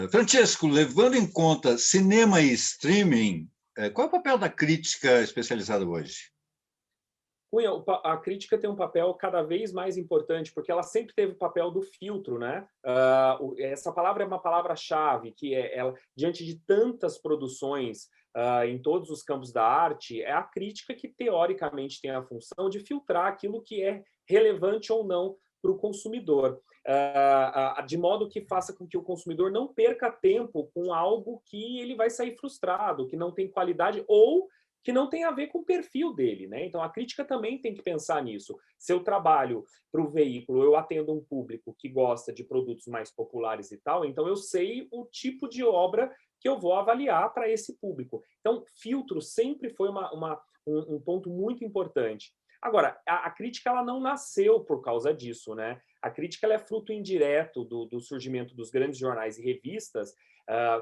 Francesco, levando em conta cinema e streaming, qual é o papel da crítica especializada hoje? Cunha, a crítica tem um papel cada vez mais importante, porque ela sempre teve o papel do filtro, né? Essa palavra é uma palavra-chave, que ela, diante de tantas produções em todos os campos da arte, é a crítica que, teoricamente, tem a função de filtrar aquilo que é relevante ou não para o consumidor, de modo que faça com que o consumidor não perca tempo com algo que ele vai sair frustrado, que não tem qualidade ou que não tem a ver com o perfil dele, né? Então a crítica também tem que pensar nisso. Se eu trabalho para o veículo, eu atendo um público que gosta de produtos mais populares e tal, então eu sei o tipo de obra que eu vou avaliar para esse público. Então, filtro sempre foi um ponto muito importante. Agora, a crítica ela não nasceu por causa disso, né? A crítica ela é fruto indireto do surgimento dos grandes jornais e revistas,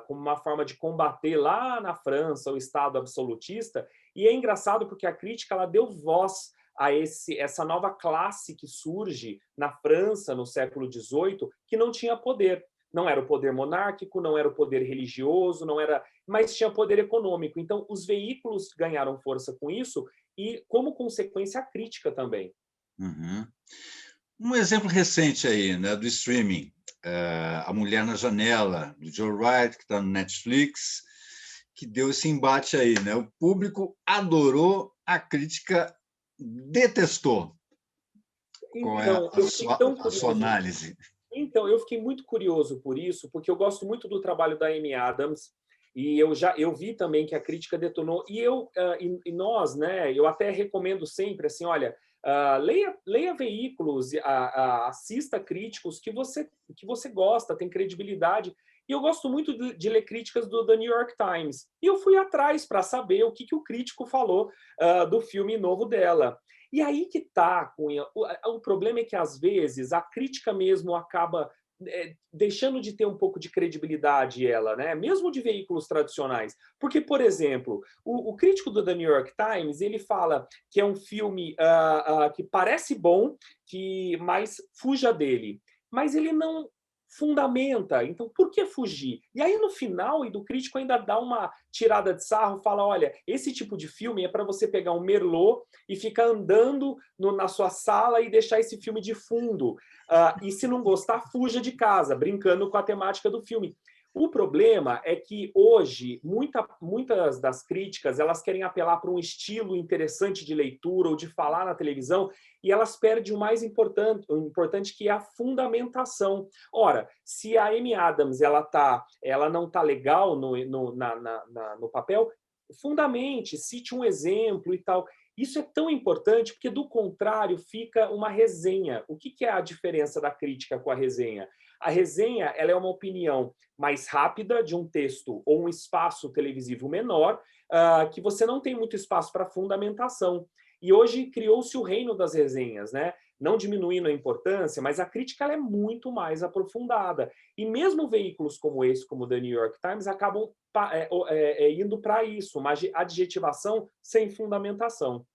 como uma forma de combater lá na França o Estado absolutista. E é engraçado porque a crítica ela deu voz a essa nova classe que surge na França no século XVIII, que não tinha poder. Não era o poder monárquico, não era o poder religioso, não era, mas tinha poder econômico. Então, os veículos ganharam força com isso e, como consequência, a crítica também. Uhum. Um exemplo recente aí, né, do streaming, A Mulher na Janela, do Joe Wright, que está no Netflix, que deu esse embate aí, né? O público adorou, a crítica detestou. Qual é Então, eu fiquei tão a sua curioso. análise? Então, eu fiquei muito curioso por isso, porque eu gosto muito do trabalho da Amy Adams e eu vi também que a crítica detonou e nós, né? Eu até recomendo sempre assim, olha, leia veículos, assista críticos que você gosta, tem credibilidade. E eu gosto muito de ler críticas do The New York Times. E eu fui atrás para saber o que o crítico falou do filme novo dela. E aí que tá, Cunha. O problema é que, às vezes, a crítica mesmo acaba deixando de ter um pouco de credibilidade ela, né? Mesmo de veículos tradicionais. Porque, por exemplo, o crítico do The New York Times, ele fala que é um filme que parece bom, mas fuja dele. Mas ele não fundamenta. Então, por que fugir? E aí, no final, e do crítico ainda dá uma tirada de sarro, fala, olha, esse tipo de filme é para você pegar um Merlot e ficar andando na sua sala e deixar esse filme de fundo. E se não gostar, fuja de casa, brincando com a temática do filme. O problema é que hoje muitas das críticas elas querem apelar para um estilo interessante de leitura ou de falar na televisão e elas perdem o importante que é a fundamentação. Ora, se a Amy Adams ela não está legal no papel, fundamente, cite um exemplo e tal. Isso é tão importante porque, do contrário, fica uma resenha. O que é a diferença da crítica com a resenha? A resenha ela é uma opinião mais rápida de um texto ou um espaço televisivo menor, que você não tem muito espaço para fundamentação. E hoje criou-se o reino das resenhas, né? Não diminuindo a importância, mas a crítica ela é muito mais aprofundada. E mesmo veículos como esse, como o The New York Times, acabam indo para isso, uma adjetivação sem fundamentação.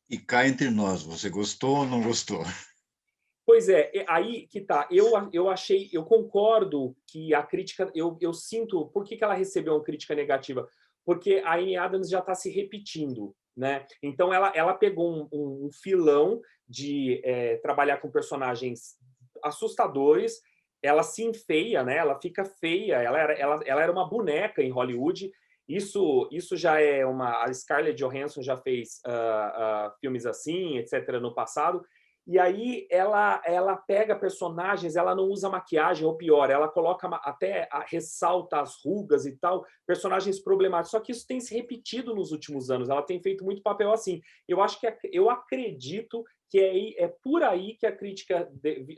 E cá entre nós, você gostou ou não gostou? Pois é, aí que tá. Eu concordo que a crítica, eu sinto, por que ela recebeu uma crítica negativa? Porque a Amy Adams já está se repetindo, né? Então ela pegou um filão de trabalhar com personagens assustadores, ela se enfeia, né? Ela fica feia, ela era uma boneca em Hollywood. Isso já é uma. A Scarlett Johansson já fez filmes assim, etc., no passado. E aí ela pega personagens, ela não usa maquiagem, ou pior, ela coloca até ressalta as rugas e tal, personagens problemáticos. Só que isso tem se repetido nos últimos anos. Ela tem feito muito papel assim. Eu acredito que é por aí que a crítica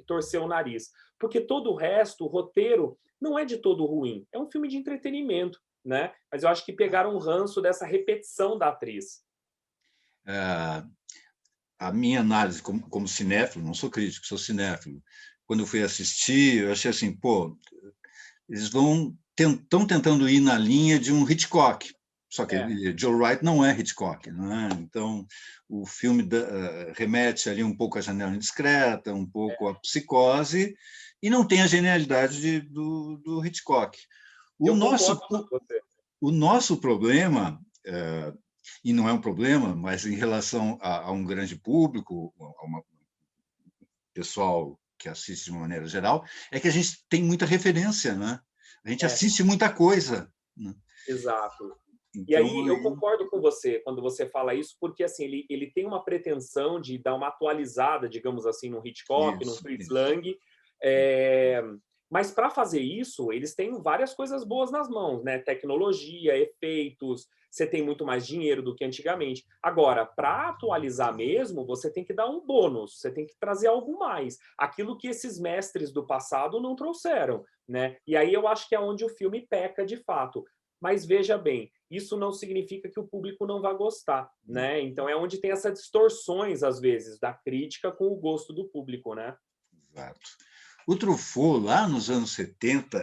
torceu o nariz, porque todo o resto, o roteiro, não é de todo ruim. É um filme de entretenimento, né? Mas eu acho que pegaram um ranço dessa repetição da atriz. A minha análise como cinéfilo, não sou crítico, sou cinéfilo, quando eu fui assistir, eu achei assim, pô, eles estão tentando ir na linha de um Hitchcock, só que É. Joe Wright não é Hitchcock, não é? Então o filme remete ali um pouco à Janela Indiscreta, um pouco à Psicose, e não tem a genialidade do Hitchcock. O Eu nosso, concordo com você. o nosso problema, e não é um problema, mas em relação a um grande público, a um pessoal que assiste de uma maneira geral, é que a gente tem muita referência, né? A gente É, assiste muita coisa, né? exato. E Então, aí eu concordo com você quando você fala isso, porque assim ele tem uma pretensão de dar uma atualizada, digamos assim, no Hitchcock, no Fritz isso. Lang, é, mas para fazer isso eles têm várias coisas boas nas mãos, né? Tecnologia, efeitos, você tem muito mais dinheiro do que antigamente. Agora, para atualizar mesmo, você tem que dar um bônus, você tem que trazer algo mais, aquilo que esses mestres do passado não trouxeram, né? E aí eu acho que é onde o filme peca de fato. Mas veja bem, isso não significa que o público não vá gostar, né? Então é onde tem essas distorções, às vezes, da crítica com o gosto do público, né? Exato. O Truffaut, lá nos anos 70,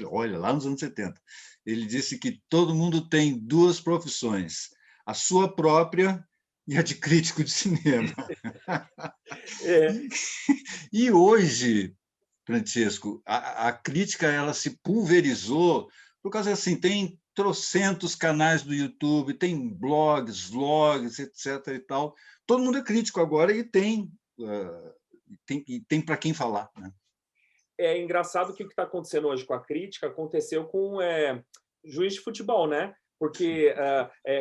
olha, lá nos anos 70, ele disse que todo mundo tem duas profissões, a sua própria e a de crítico de cinema. É, E hoje, Francesco, a crítica ela se pulverizou por causa assim, tem trocentos canais do YouTube, tem blogs, vlogs, etc. e tal. Todo mundo é crítico agora e tem para quem falar, né? é engraçado que o que está acontecendo hoje com a crítica aconteceu com juiz de futebol, né? Porque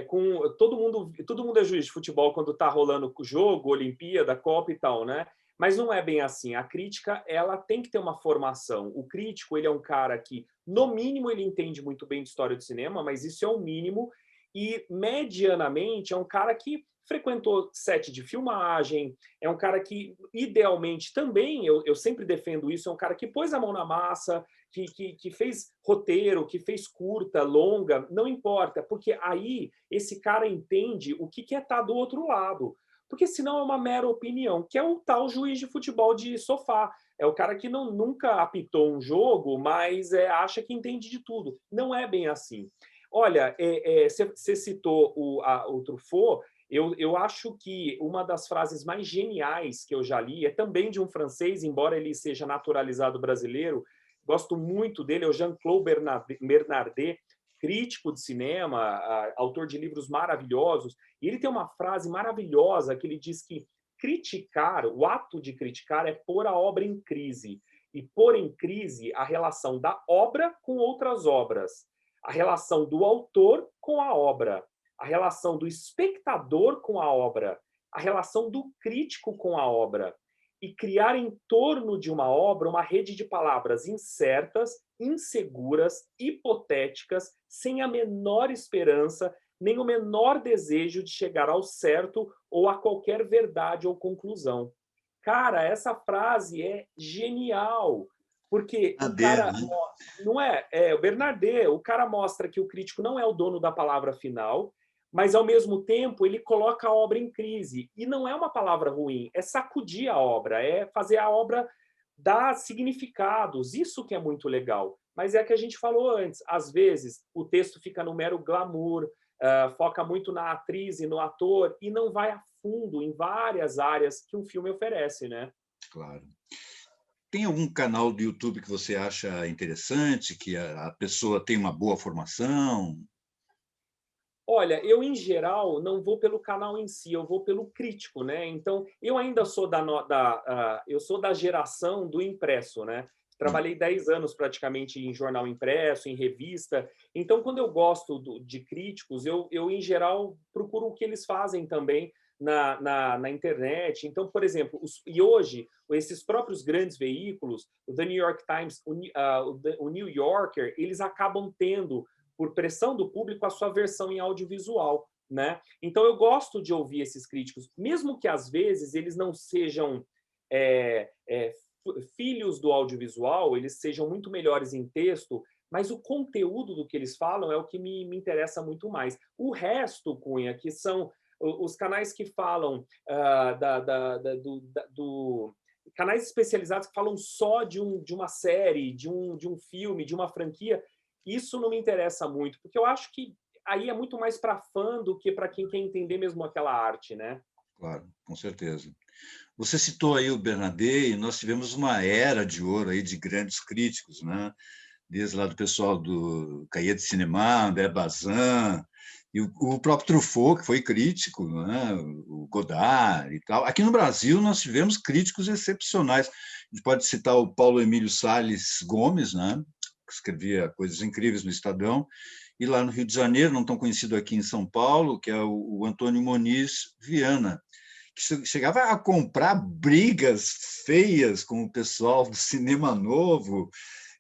com todo mundo é juiz de futebol quando está rolando o jogo, Olimpíada, Copa e tal, né? Mas não é bem assim. A crítica ela tem que ter uma formação. O crítico ele é um cara que, no mínimo, ele entende muito bem de história do cinema, mas isso é o mínimo. E medianamente é um cara que frequentou set de filmagem, é um cara que, idealmente, também, eu sempre defendo isso, é um cara que pôs a mão na massa, que fez roteiro, que fez curta, longa, não importa, porque aí esse cara entende o que é estar do outro lado. Porque senão é uma mera opinião, que é o tal juiz de futebol de sofá. É o cara que nunca apitou um jogo, mas acha que entende de tudo. Não é bem assim. Olha, você citou o Truffaut, eu acho que uma das frases mais geniais que eu já li é também de um francês, embora ele seja naturalizado brasileiro. Gosto muito dele, é o Jean-Claude Bernardet, crítico de cinema, autor de livros maravilhosos. E ele tem uma frase maravilhosa que ele diz que criticar, o ato de criticar é pôr a obra em crise. E pôr em crise a relação da obra com outras obras, a relação do autor com a obra, a relação do espectador com a obra, a relação do crítico com a obra, e criar em torno de uma obra uma rede de palavras incertas, inseguras, hipotéticas, sem a menor esperança, nem o menor desejo de chegar ao certo ou a qualquer verdade ou conclusão. Cara, essa frase é genial, porque o AD, cara né? não o Bernardet, o cara mostra que o crítico não é o dono da palavra final, mas ao mesmo tempo ele coloca a obra em crise. E não é uma palavra ruim, é sacudir a obra, é fazer a obra dar significados. Isso que é muito legal. Mas é que a gente falou antes, às vezes o texto fica no mero glamour, foca muito na atriz e no ator e não vai a fundo em várias áreas que um filme oferece, né? Claro. Tem algum canal do YouTube que você acha interessante, que a pessoa tem uma boa formação? Olha, eu em geral não vou pelo canal em si, eu vou pelo crítico, né? Então, eu ainda sou eu sou da geração do impresso, né? Trabalhei 10 anos praticamente em jornal impresso, em revista. Então, quando eu gosto de críticos, eu em geral procuro o que eles fazem também na internet. Então, por exemplo, e hoje, esses próprios grandes veículos, o The New York Times, o New Yorker, eles acabam tendo por pressão do público, a sua versão em audiovisual, né? Então, eu gosto de ouvir esses críticos, mesmo que, às vezes, eles não sejam filhos do audiovisual, eles sejam muito melhores em texto, mas o conteúdo do que eles falam é o que me interessa muito mais. O resto, Cunha, que são os canais que falam canais especializados que falam só de uma série, de um filme, de uma franquia, isso não me interessa muito, porque eu acho que aí é muito mais para fã do que para quem quer entender mesmo aquela arte, né? claro, com certeza. Você citou aí o Bernardet, e nós tivemos uma era de ouro aí de grandes críticos, né? Desde lá do pessoal do Cahiers de Cinema, André Bazin, e o próprio Truffaut, que foi crítico, né? O Godard e tal. Aqui no Brasil, nós tivemos críticos excepcionais. A gente pode citar o Paulo Emílio Salles Gomes, né? Que escrevia coisas incríveis no Estadão, e lá no Rio de Janeiro, não tão conhecido aqui em São Paulo, que é o Antônio Moniz Viana, que chegava a comprar brigas feias com o pessoal do cinema novo,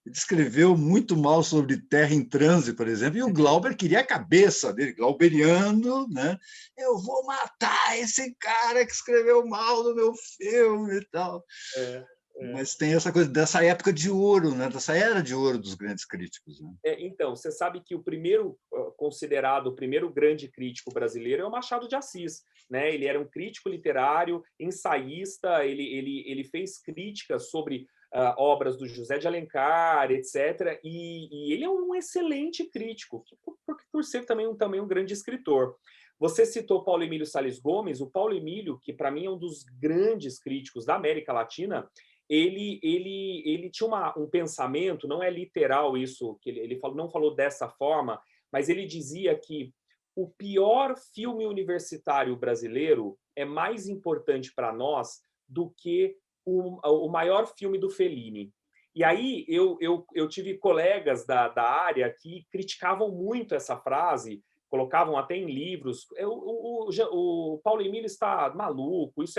descreveu muito mal sobre Terra em Transe, por exemplo, e o Glauber queria a cabeça dele, glauberiano, né? Eu vou matar esse cara que escreveu mal no meu filme e tal. É, é. Mas tem essa coisa dessa época de ouro, né? Dessa era de ouro dos grandes críticos. Né? Então, você sabe que o primeiro considerado o primeiro grande crítico brasileiro é o Machado de Assis, né? Ele era um crítico literário, ensaísta, ele fez críticas sobre obras do José de Alencar, etc. E ele é um excelente crítico, por ser também um grande escritor. Você citou Paulo Emílio Salles Gomes. O Paulo Emílio, que para mim é um dos grandes críticos da América Latina, ele tinha um pensamento, não é literal isso, que ele não falou dessa forma, mas ele dizia que o pior filme universitário brasileiro é mais importante para nós do que o maior filme do Fellini. E aí eu tive colegas da área que criticavam muito essa frase, colocavam até em livros. O Paulo Emílio está maluco, isso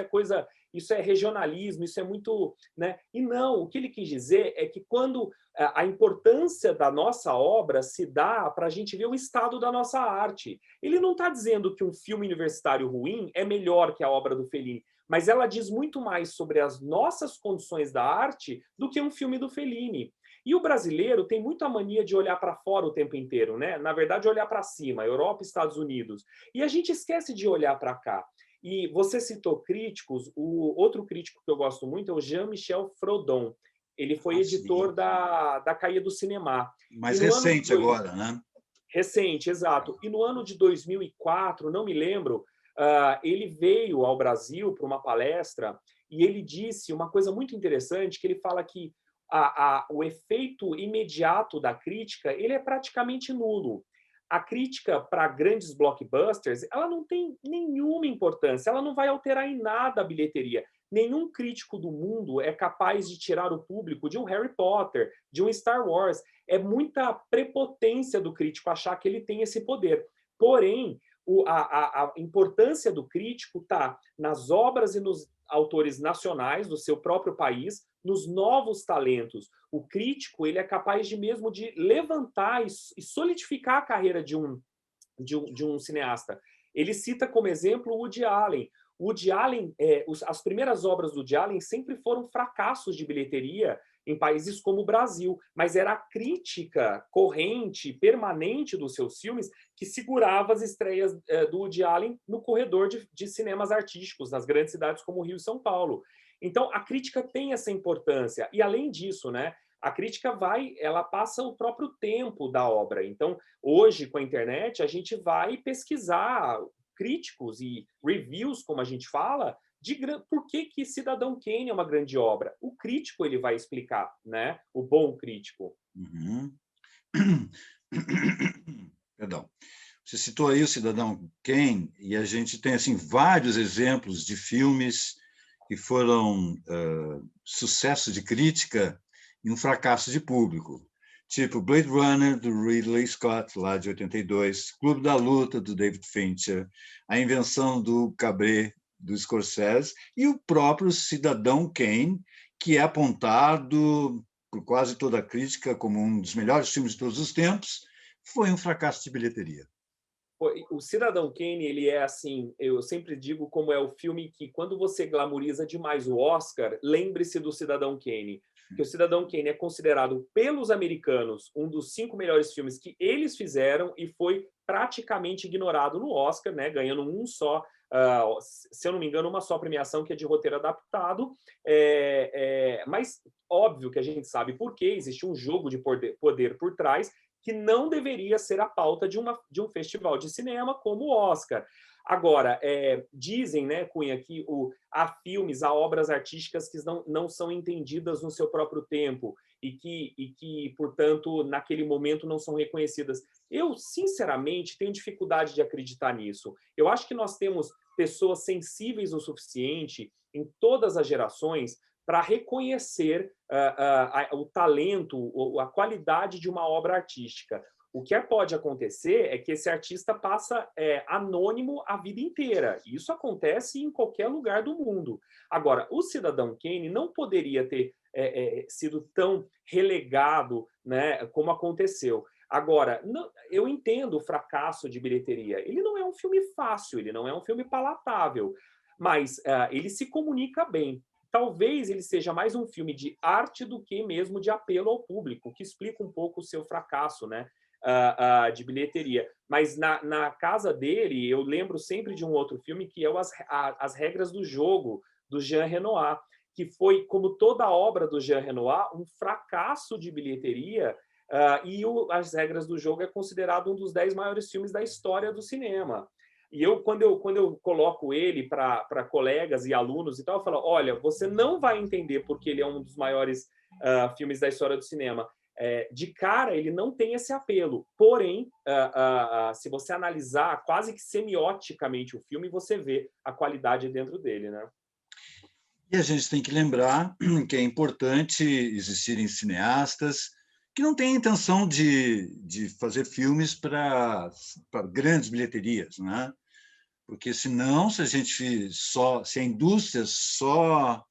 é regionalismo, isso é muito, né? E não, o que ele quis dizer é que quando a importância da nossa obra se dá para a gente ver o estado da nossa arte. Ele não está dizendo que um filme universitário ruim é melhor que a obra do Fellini, mas ela diz muito mais sobre as nossas condições da arte do que um filme do Fellini. E o brasileiro tem muita mania de olhar para fora o tempo inteiro, né? Na verdade, olhar para cima, Europa e Estados Unidos. E a gente esquece de olhar para cá. E você citou críticos, o outro crítico que eu gosto muito é o Jean-Michel Frodon. Ele foi editor da Cahiers do Cinema. E Mais no ano de recente agora, né? Recente, exato. E no ano de 2004, não me lembro, ele veio ao Brasil para uma palestra e ele disse uma coisa muito interessante, que ele fala que o efeito imediato da crítica ele é praticamente nulo. A crítica para grandes blockbusters ela não tem nenhuma importância, ela não vai alterar em nada a bilheteria. Nenhum crítico do mundo é capaz de tirar o público de um Harry Potter, de um Star Wars. É muita prepotência do crítico achar que ele tem esse poder. Porém, a importância do crítico está nas obras e nos autores nacionais do seu próprio país, nos novos talentos. O crítico ele é capaz de levantar e solidificar a carreira de um cineasta. Ele cita como exemplo o Woody Allen. O Woody Allen, as primeiras obras do Woody Allen sempre foram fracassos de bilheteria em países como o Brasil, mas era a crítica corrente, permanente dos seus filmes que segurava as estreias do Woody Allen no corredor de cinemas artísticos, nas grandes cidades como Rio e São Paulo. Então, a crítica tem essa importância. E, além disso, né, a crítica ela passa o próprio tempo da obra. Então, hoje, com a internet, a gente vai pesquisar críticos e reviews, como a gente fala, por que Cidadão Kane é uma grande obra. O crítico ele vai explicar, né? O bom crítico. Uhum. Perdão. Você citou aí o Cidadão Kane, e a gente tem assim vários exemplos de filmes que foram sucesso de crítica e um fracasso de público. Tipo Blade Runner, do Ridley Scott, lá de 82, Clube da Luta, do David Fincher, A Invenção do Cabré, do Scorsese, e o próprio Cidadão Kane, que é apontado por quase toda a crítica como um dos melhores filmes de todos os tempos, foi um fracasso de bilheteria. O Cidadão Kane, ele é assim, eu sempre digo como é o filme que, quando você glamoriza demais o Oscar, lembre-se do Cidadão Kane. Porque o Cidadão Kane é considerado pelos americanos um dos 5 melhores filmes que eles fizeram e foi praticamente ignorado no Oscar, né, ganhando um só, se eu não me engano, uma só premiação, que é de roteiro adaptado. Mas óbvio que a gente sabe por quê, existe um jogo de poder por trás, que não deveria ser a pauta de um festival de cinema como o Oscar. Agora, dizem, né, Cunha, que há filmes, há obras artísticas que não são entendidas no seu próprio tempo e que, portanto, naquele momento não são reconhecidas. Eu, sinceramente, tenho dificuldade de acreditar nisso. Eu acho que nós temos pessoas sensíveis o suficiente em todas as gerações para reconhecer o talento, a qualidade de uma obra artística. O que pode acontecer é que esse artista passa anônimo a vida inteira. Isso acontece em qualquer lugar do mundo. Agora, o Cidadão Kane não poderia ter sido tão relegado, né, como aconteceu. Agora, eu entendo o fracasso de bilheteria. Ele não é um filme fácil, ele não é um filme palatável, mas ele se comunica bem. Talvez ele seja mais um filme de arte do que mesmo de apelo ao público, que explica um pouco o seu fracasso, né, de bilheteria. Mas na casa dele, eu lembro sempre de um outro filme que é As Regras do Jogo, do Jean Renoir, que foi, como toda a obra do Jean Renoir, um fracasso de bilheteria. As Regras do Jogo é considerado um dos 10 maiores filmes da história do cinema. E quando eu coloco ele para colegas e alunos e tal, eu falo, olha, você não vai entender porque ele é um dos maiores filmes da história do cinema. De cara, ele não tem esse apelo. Porém, se você analisar quase que semioticamente o filme, você vê a qualidade dentro dele, né? E a gente tem que lembrar que é importante existirem cineastas que não têm a intenção de fazer filmes para grandes bilheterias, né? Porque senão, se a indústria só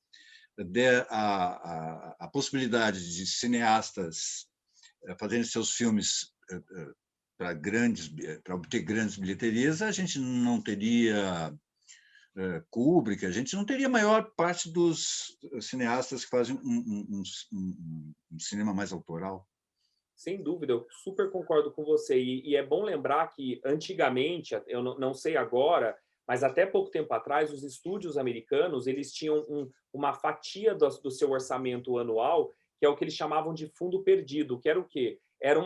der a possibilidade de cineastas fazerem seus filmes para obter grandes bilheterias, a gente não teria Kubrick, a gente não teria a maior parte dos cineastas que fazem um cinema mais autoral. Sem dúvida, eu super concordo com você. E é bom lembrar que, antigamente, eu não sei agora, mas até pouco tempo atrás, os estúdios americanos eles tinham uma fatia do seu orçamento anual, que é o que eles chamavam de fundo perdido, que era o quê? Era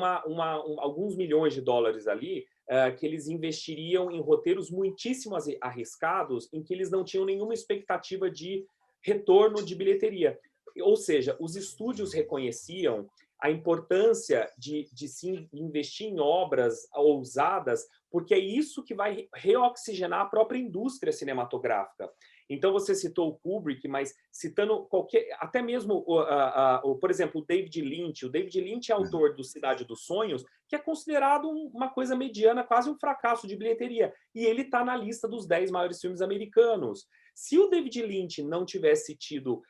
alguns milhões de dólares ali, que eles investiriam em roteiros muitíssimo arriscados, em que eles não tinham nenhuma expectativa de retorno de bilheteria. Ou seja, os estúdios reconheciam a importância de se investir em obras ousadas, porque é isso que vai reoxigenar a própria indústria cinematográfica. Então, você citou o Kubrick, mas citando até mesmo, por exemplo, o David Lynch. O David Lynch é autor do Cidade dos Sonhos, que é considerado uma coisa mediana, quase um fracasso de bilheteria. E ele está na lista dos 10 maiores filmes americanos. Se o David Lynch não tivesse tido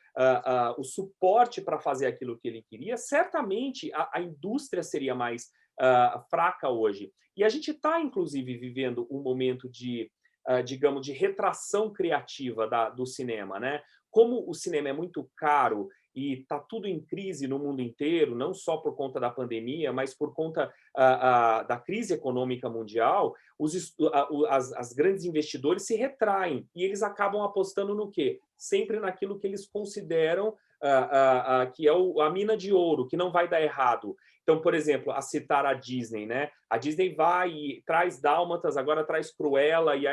o suporte para fazer aquilo que ele queria, certamente a indústria seria mais fraca hoje. E a gente está, inclusive, vivendo um momento digamos, de retração criativa do cinema, né? Como o cinema é muito caro e está tudo em crise no mundo inteiro, não só por conta da pandemia, mas por conta da crise econômica mundial, as grandes investidores se retraem e eles acabam apostando no quê? Sempre naquilo que eles consideram que é a mina de ouro, que não vai dar errado. Então, por exemplo, a citar a Disney, né? A Disney vai e traz Dálmatas, agora traz Cruella, e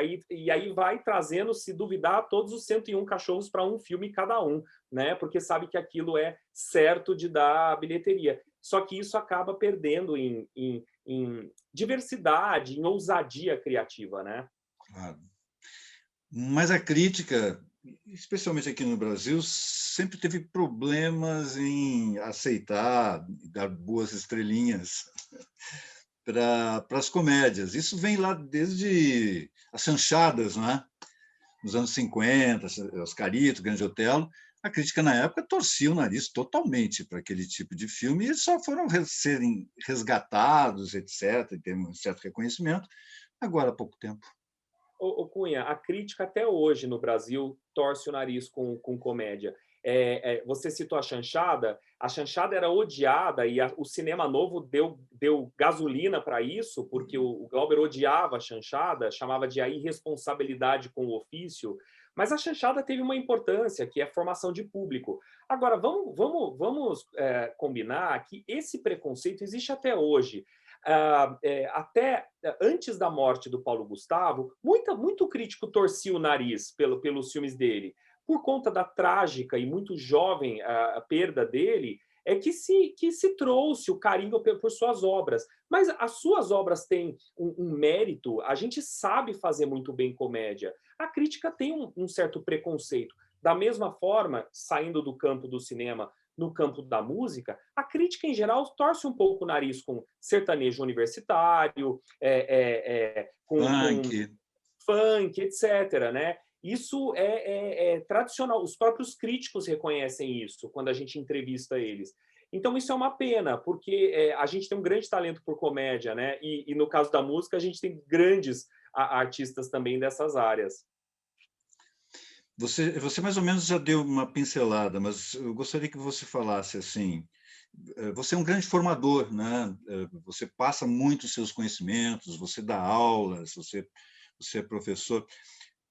aí vai trazendo, se duvidar, todos os 101 cachorros para um filme cada um, né? Porque sabe que aquilo é certo de dar bilheteria. Só que isso acaba perdendo em diversidade, em ousadia criativa, né? Claro. Mas a crítica, especialmente aqui no Brasil, sempre teve problemas em aceitar, dar boas estrelinhas para as comédias. Isso vem lá desde as chanchadas, né? Nos anos 50, Oscarito, Grande Otelo. A crítica, na época, torcia o nariz totalmente para aquele tipo de filme e eles só foram serem resgatados, etc., e ter um certo reconhecimento, agora há pouco tempo. Cunha, a crítica até hoje no Brasil torce o nariz com comédia. Você citou a chanchada era odiada e o cinema novo deu gasolina para isso, porque o Glauber odiava a chanchada, chamava de a irresponsabilidade com o ofício, mas a chanchada teve uma importância, que é a formação de público. Agora, vamos combinar que esse preconceito existe até hoje. até antes da morte do Paulo Gustavo, muito crítico torcia o nariz pelos filmes dele. Por conta da trágica e muito jovem a perda dele, que se trouxe o carinho por suas obras. Mas as suas obras têm um mérito, a gente sabe fazer muito bem comédia. A crítica tem um certo preconceito. Da mesma forma, saindo do campo do cinema, no campo da música, a crítica, em geral, torce um pouco o nariz com sertanejo universitário, com Funk. funk, etc., né? Isso é tradicional. Os próprios críticos reconhecem isso quando a gente entrevista eles. Então, isso é uma pena, porque a gente tem um grande talento por comédia, né? E no caso da música, a gente tem grandes artistas também dessas áreas. Você mais ou menos já deu uma pincelada, mas eu gostaria que você falasse assim, você é um grande formador, né? Você passa muito os seus conhecimentos, você dá aulas, você é professor.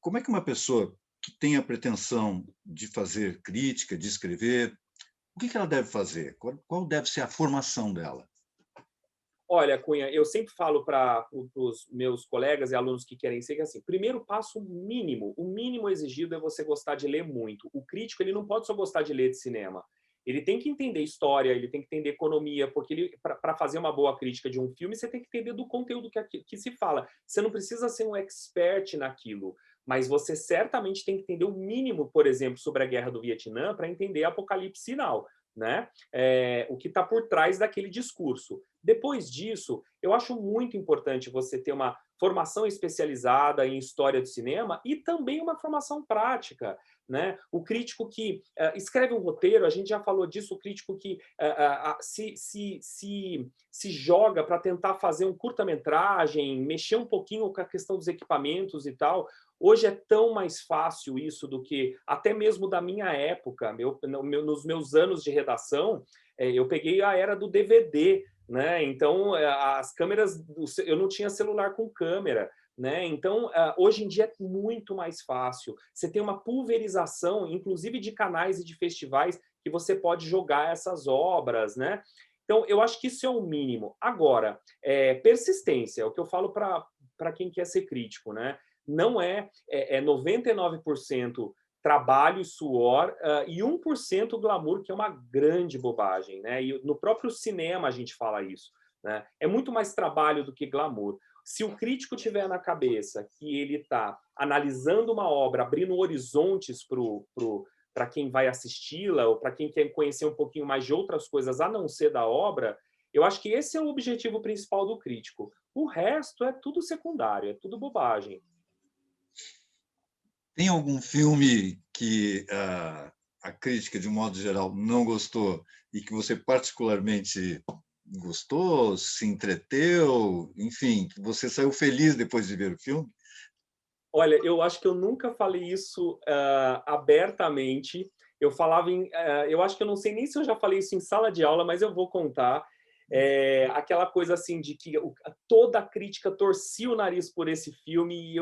Como é que uma pessoa que tem a pretensão de fazer crítica, de escrever, o que ela deve fazer? Qual deve ser a formação dela? Olha, Cunha, eu sempre falo para os meus colegas e alunos que querem ser que assim, primeiro passo mínimo, o mínimo exigido é você gostar de ler muito. O crítico ele não pode só gostar de ler de cinema. Ele tem que entender história, ele tem que entender economia, porque para fazer uma boa crítica de um filme, você tem que entender do conteúdo que se fala. Você não precisa ser um expert naquilo, mas você certamente tem que entender o mínimo, por exemplo, sobre a Guerra do Vietnã para entender Apocalipse Sinal, né? O que está por trás daquele discurso. Depois disso, eu acho muito importante você ter uma formação especializada em história do cinema e também uma formação prática, né? O crítico que escreve um roteiro, a gente já falou disso, o crítico que se joga para tentar fazer um curta-metragem, mexer um pouquinho com a questão dos equipamentos e tal. Hoje é tão mais fácil isso do que até mesmo da minha época, nos meus anos de redação, eu peguei a era do DVD, né? Então, as câmeras, eu não tinha celular com câmera, né? Então, hoje em dia é muito mais fácil. Você tem uma pulverização, inclusive de canais e de festivais, que você pode jogar essas obras, né? Então, eu acho que isso é o mínimo. Agora, persistência, é o que eu falo para quem quer ser crítico, né? Não é 99% trabalho e suor e 1% glamour, que é uma grande bobagem, né? E no próprio cinema a gente fala isso, né? É muito mais trabalho do que glamour. Se o crítico tiver na cabeça que ele está analisando uma obra, abrindo horizontes para quem vai assisti-la ou para quem quer conhecer um pouquinho mais de outras coisas a não ser da obra, eu acho que esse é o objetivo principal do crítico. O resto é tudo secundário, é tudo bobagem. Tem algum filme que a crítica, de um modo geral, não gostou e que você particularmente gostou, se entreteu, enfim, que você saiu feliz depois de ver o filme? Olha, eu acho que eu nunca falei isso abertamente. Eu falava eu acho que eu não sei nem se eu já falei isso em sala de aula, mas eu vou contar. Aquela coisa assim de que toda a crítica torcia o nariz por esse filme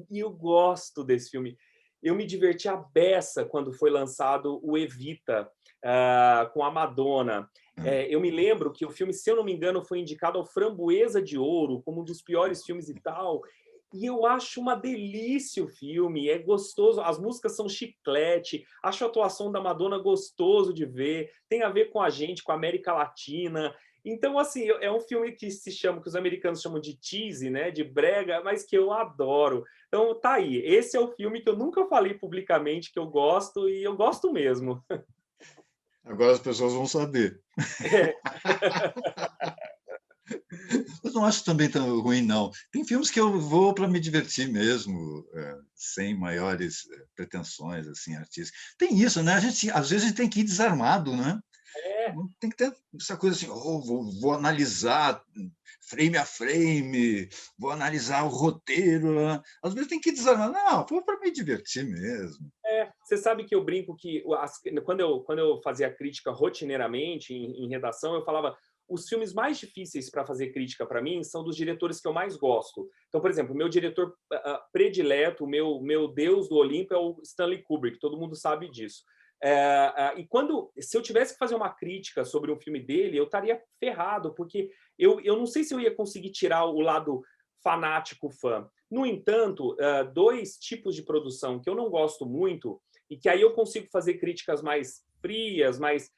e eu gosto desse filme. Eu me diverti à beça quando foi lançado o Evita, com a Madonna. Eu me lembro que o filme, se eu não me engano, foi indicado ao Framboesa de Ouro como um dos piores filmes e tal. E eu acho uma delícia o filme, é gostoso, as músicas são chiclete, acho a atuação da Madonna gostoso de ver, tem a ver com a gente, com a América Latina. Então, assim, é um filme que que os americanos chamam de cheesy, né, de brega, mas que eu adoro. Então, tá aí. Esse é o filme que eu nunca falei publicamente que eu gosto e eu gosto mesmo. Agora as pessoas vão saber. É. Eu não acho também tão ruim, não. Tem filmes que eu vou para me divertir mesmo, sem maiores pretensões assim, artísticas. Tem isso, né? Às vezes, a gente tem que ir desarmado, né? É. Tem que ter essa coisa assim, vou analisar frame a frame, vou analisar o roteiro. Às vezes tem que desarmar. Não, vou para me divertir mesmo. Você sabe que eu brinco que quando eu fazia crítica rotineiramente em redação, eu falava os filmes mais difíceis para fazer crítica para mim são dos diretores que eu mais gosto. Então, por exemplo, o meu diretor predileto, o meu Deus do Olimpo é o Stanley Kubrick, todo mundo sabe disso. E se eu tivesse que fazer uma crítica sobre um filme dele, eu estaria ferrado, porque eu não sei se eu ia conseguir tirar o lado fanático fã. No entanto, dois tipos de produção que eu não gosto muito, e que aí eu consigo fazer críticas mais frias, mais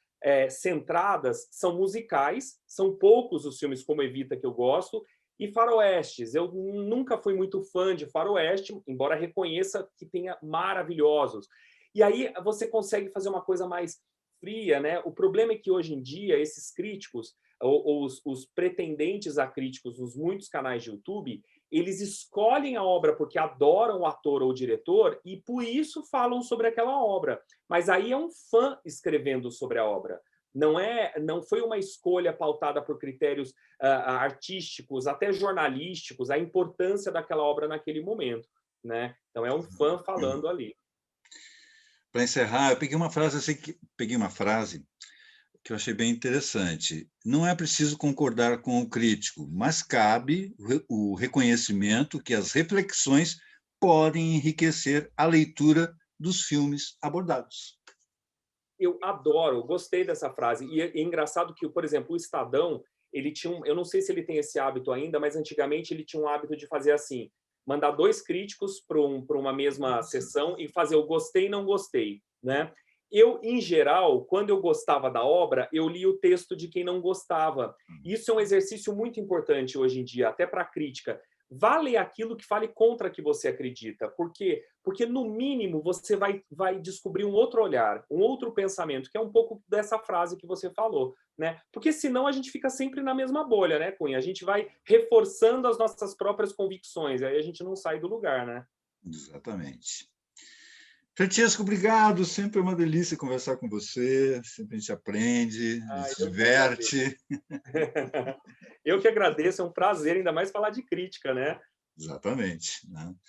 centradas, são musicais, são poucos os filmes como Evita que eu gosto, e faroestes. Eu nunca fui muito fã de faroeste, embora reconheça que tenha maravilhosos. E aí você consegue fazer uma coisa mais fria, né? O problema é que hoje em dia esses críticos, ou os pretendentes a críticos nos muitos canais de YouTube, eles escolhem a obra porque adoram o ator ou o diretor e por isso falam sobre aquela obra. Mas aí é um fã escrevendo sobre a obra. Não foi uma escolha pautada por critérios artísticos, até jornalísticos, a importância daquela obra naquele momento, né? Então é um fã falando ali. Para encerrar, eu peguei uma frase que eu achei bem interessante. Não é preciso concordar com o crítico, mas cabe o reconhecimento que as reflexões podem enriquecer a leitura dos filmes abordados. Eu adoro, gostei dessa frase. E é engraçado que, por exemplo, o Estadão, ele tinha eu não sei se ele tem esse hábito ainda, mas antigamente ele tinha um hábito de fazer assim, mandar dois críticos para uma mesma sessão e fazer o gostei e não gostei, né? Eu, em geral, quando eu gostava da obra, eu li o texto de quem não gostava. Isso é um exercício muito importante hoje em dia, até para a crítica. Vá ler aquilo que fale contra que você acredita. Por quê? Porque, no mínimo, você vai descobrir um outro olhar, um outro pensamento, que é um pouco dessa frase que você falou, né? Porque, senão, a gente fica sempre na mesma bolha, né, Cunha? A gente vai reforçando as nossas próprias convicções, aí a gente não sai do lugar, né? Exatamente. Francesco, obrigado. Sempre é uma delícia conversar com você. Sempre a gente aprende, se diverte. Eu que agradeço, é um prazer, ainda mais falar de crítica, né? Exatamente. Né?